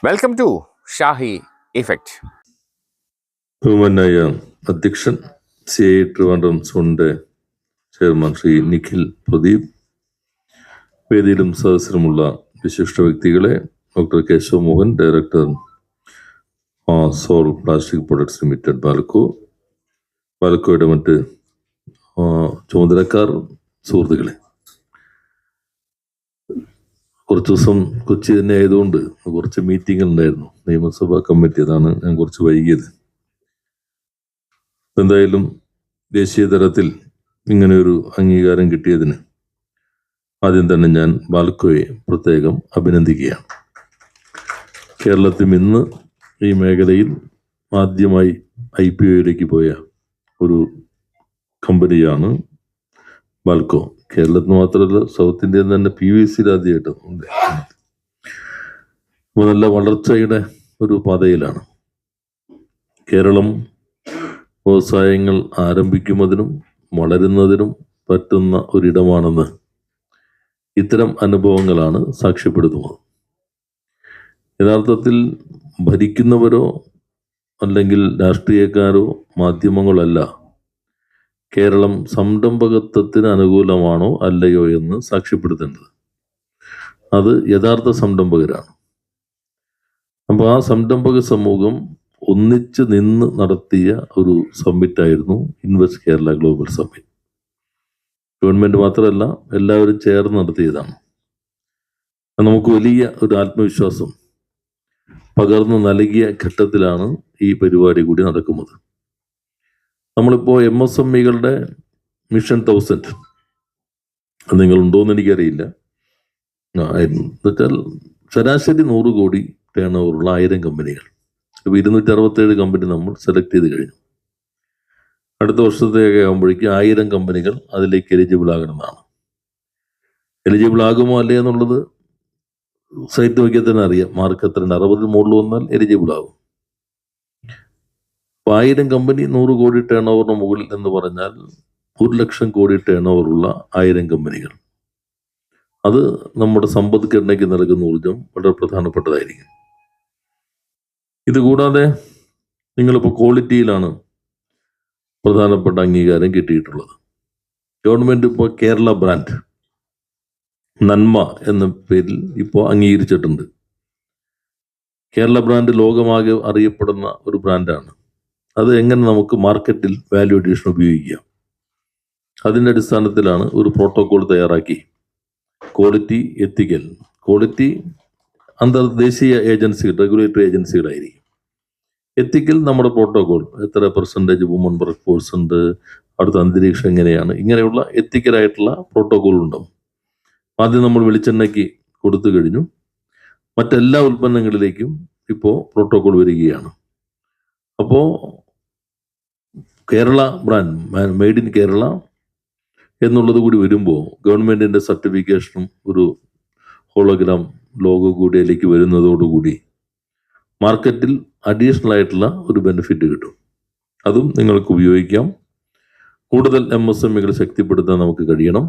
Welcome to Shahi effect. ബഹുമാനായ അധ്യക്ഷൻ CI Trivandrum സോണിന്റെ ചെയർമാൻ ശ്രീ നിഖിൽ പ്രദീപ്, വേദിയിലും സദസ്സിലുമുള്ള വിശിഷ്ട വ്യക്തികളെ, doctor Keshav Mohan, director Sol Plastic Products Limited ബാലക്കോയുടെ മറ്റ് ചുമതലക്കാർ, സുഹൃത്തുക്കളെ, കുറച്ച് ദിവസം കൊച്ചി തന്നെ ആയതുകൊണ്ട് കുറച്ച് മീറ്റിംഗ് ഉണ്ടായിരുന്നു, നിയമസഭാ കമ്മിറ്റി. അതാണ് ഞാൻ കുറച്ച് വൈകിയത്. എന്തായാലും ദേശീയ തലത്തിൽ ഇങ്ങനെ ഒരു അംഗീകാരം കിട്ടിയതിന് ആദ്യം തന്നെ ഞാൻ ബാൽക്കോയെ പ്രത്യേകം അഭിനന്ദിക്കുകയാണ്. കേരളത്തിൽ ഇന്ന് ഈ മേഖലയിൽ ആദ്യമായി IPOയിലേക്ക് പോയ ഒരു കമ്പനിയാണ് ബാൽക്കോ. കേരളത്തിൽ മാത്രമല്ല, സൗത്ത് ഇന്ത്യയിൽ തന്നെ PVCയിൽ ആദ്യമായിട്ടുണ്ട്. അപ്പോൾ നല്ല വളർച്ചയുടെ ഒരു പാതയിലാണ് കേരളം. വ്യവസായങ്ങൾ ആരംഭിക്കുന്നതിനും വളരുന്നതിനും പറ്റുന്ന ഒരിടമാണെന്ന് ഇത്തരം അനുഭവങ്ങളാണ് സാക്ഷ്യപ്പെടുത്തുന്നത്. യഥാർത്ഥത്തിൽ ഭരിക്കുന്നവരോ അല്ലെങ്കിൽ രാഷ്ട്രീയക്കാരോ മാധ്യമങ്ങളല്ല കേരളം സംരംഭകത്വത്തിന് അനുകൂലമാണോ അല്ലയോ എന്ന് സാക്ഷ്യപ്പെടുത്തേണ്ടത്. അത് യഥാർത്ഥ സംരംഭകരാണ്. അപ്പോൾ ആ സംരംഭക സമൂഹം ഒന്നിച്ച് നിന്ന് നടത്തിയ ഒരു സമ്മിറ്റായിരുന്നു Invest Kerala Global Summit. Government മാത്രമല്ല, എല്ലാവരും ചേർന്ന് നടത്തിയതാണ്. നമുക്ക് വലിയ ഒരു ആത്മവിശ്വാസം പകർന്നു നൽകിയ ഘട്ടത്തിലാണ് ഈ പരിപാടി കൂടി നടക്കുന്നത്. നമ്മളിപ്പോൾ MSMEകളുടെ മിഷൻ 1000 നിങ്ങളുണ്ടോയെന്ന് എനിക്കറിയില്ല. എന്നുവെച്ചാൽ ശരാശരി 100 കോടി ടേൺ ഓവറുള്ള 1000 കമ്പനികൾ. ഇപ്പോൾ 267 കമ്പനി നമ്മൾ സെലക്ട് ചെയ്ത് കഴിഞ്ഞു. അടുത്ത വർഷത്തേക്ക് ആകുമ്പോഴേക്കും 1000 കമ്പനികൾ അതിലേക്ക് എലിജിബിൾ ആകണമെന്നാണ്. എലിജിബിൾ ആകുമോ അല്ലേ എന്നുള്ളത് സൈറ്റ് നോക്കിയാൽ തന്നെ അറിയാം. മാർക്ക് എത്ര 60 മുകളിൽ വന്നാൽ എലിജിബിൾ ആകും. 1000 കമ്പനി 100 കോടി ടേൺ ഓവറിന് മുകളിൽ എന്ന് പറഞ്ഞാൽ 1 ലക്ഷം കോടി ടേൺ ഓവറുള്ള 1000 കമ്പനികൾ. അത് നമ്മുടെ സമ്പദ്ഘടനയ്ക്ക് നൽകുന്ന ഊർജം വളരെ പ്രധാനപ്പെട്ടതായിരിക്കും. ഇതുകൂടാതെ നിങ്ങളിപ്പോൾ ക്വാളിറ്റിയിലാണ് പ്രധാനപ്പെട്ട അംഗീകാരം കിട്ടിയിട്ടുള്ളത്. ഗവൺമെന്റ് ഇപ്പോൾ കേരള ബ്രാൻഡ് നന്മ എന്ന പേരിൽ ഇപ്പോൾ അംഗീകരിച്ചിട്ടുണ്ട്. കേരള ബ്രാൻഡ് ലോകമാകെ അറിയപ്പെടുന്ന ഒരു ബ്രാൻഡാണ്. അത് എങ്ങനെ നമുക്ക് മാർക്കറ്റിൽ വാല്യൂ അഡീഷൻ ഉപയോഗിക്കാം, അതിൻ്റെ അടിസ്ഥാനത്തിലാണ് ഒരു പ്രോട്ടോകോൾ തയ്യാറാക്കി. ക്വാളിറ്റി, എത്തിക്കൽ. ക്വാളിറ്റി അന്തർദേശീയ ഏജൻസികൾ, റെഗുലേറ്ററി ഏജൻസികളായിരിക്കും. എത്തിക്കൽ നമ്മുടെ പ്രോട്ടോകോൾ, എത്ര % വുമൺ വർക്ക് ഫോഴ്സ് ഉണ്ട്, അടുത്ത അന്തരീക്ഷം എങ്ങനെയാണ്, ഇങ്ങനെയുള്ള എത്തിക്കലായിട്ടുള്ള പ്രോട്ടോകോൾ ഉണ്ടാവും. ആദ്യം നമ്മൾ വെളിച്ചെണ്ണയ്ക്ക് കൊടുത്തു കഴിഞ്ഞു. മറ്റെല്ലാ ഉൽപ്പന്നങ്ങളിലേക്കും ഇപ്പോൾ പ്രോട്ടോകോൾ വരികയാണ്. അപ്പോൾ Kerala brand, made in Kerala എന്നുള്ളത് കൂടി വരുമ്പോൾ ഗവൺമെൻറ്റിൻ്റെ സർട്ടിഫിക്കേഷനും ഒരു ഹോളോഗ്രാം ലോഗോ കൂടി അതിലേക്ക് വരുന്നതോടുകൂടി മാർക്കറ്റിൽ അഡീഷണൽ ആയിട്ടുള്ള ഒരു ബെനിഫിറ്റ് കിട്ടും. അതും നിങ്ങൾക്ക് ഉപയോഗിക്കാം. കൂടുതൽ MSMEകൾ ശക്തിപ്പെടുത്താൻ നമുക്ക് കഴിയണം.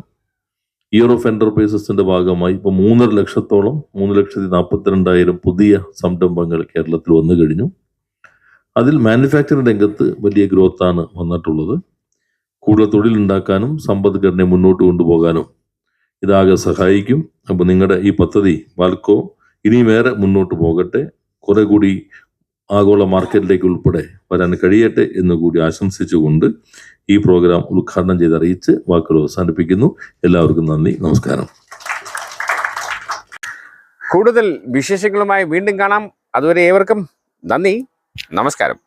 ഇയർ ഓഫ് എൻ്റർപ്രൈസസിൻ്റെ ഭാഗമായി ഇപ്പോൾ 3.5 ലക്ഷത്തോളം 3,42,000 പുതിയ സംരംഭങ്ങൾ കേരളത്തിൽ വന്നു കഴിഞ്ഞു. അതിൽ മാനുഫാക്ചറിംഗ് രംഗത്ത് വലിയ ഗ്രോത്താണ് വന്നിട്ടുള്ളത്. കൂടുതൽ തൊഴിലുണ്ടാക്കാനും സമ്പദ്ഘടനയെ മുന്നോട്ട് കൊണ്ടുപോകാനും ഇതാകെ സഹായിക്കും. അപ്പോൾ നിങ്ങളുടെ ഈ പദ്ധതി ബാൽക്കോ ഇനിയും ഏറെ മുന്നോട്ട് പോകട്ടെ, കുറെ കൂടി ആഗോള മാർക്കറ്റിലേക്ക് ഉൾപ്പെടെ വരാൻ കഴിയട്ടെ എന്നുകൂടി ആശംസിച്ചുകൊണ്ട് ഈ പ്രോഗ്രാം ഉദ്ഘാടനം ചെയ്ത് അറിയിച്ച് വാക്കുകൾ അവസാനിപ്പിക്കുന്നു. എല്ലാവർക്കും നന്ദി, നമസ്കാരം. കൂടുതൽ വിശേഷങ്ങളുമായി വീണ്ടും കാണാം. അതുവരെ ഏവർക്കും നന്ദി, നമസ്കാരം.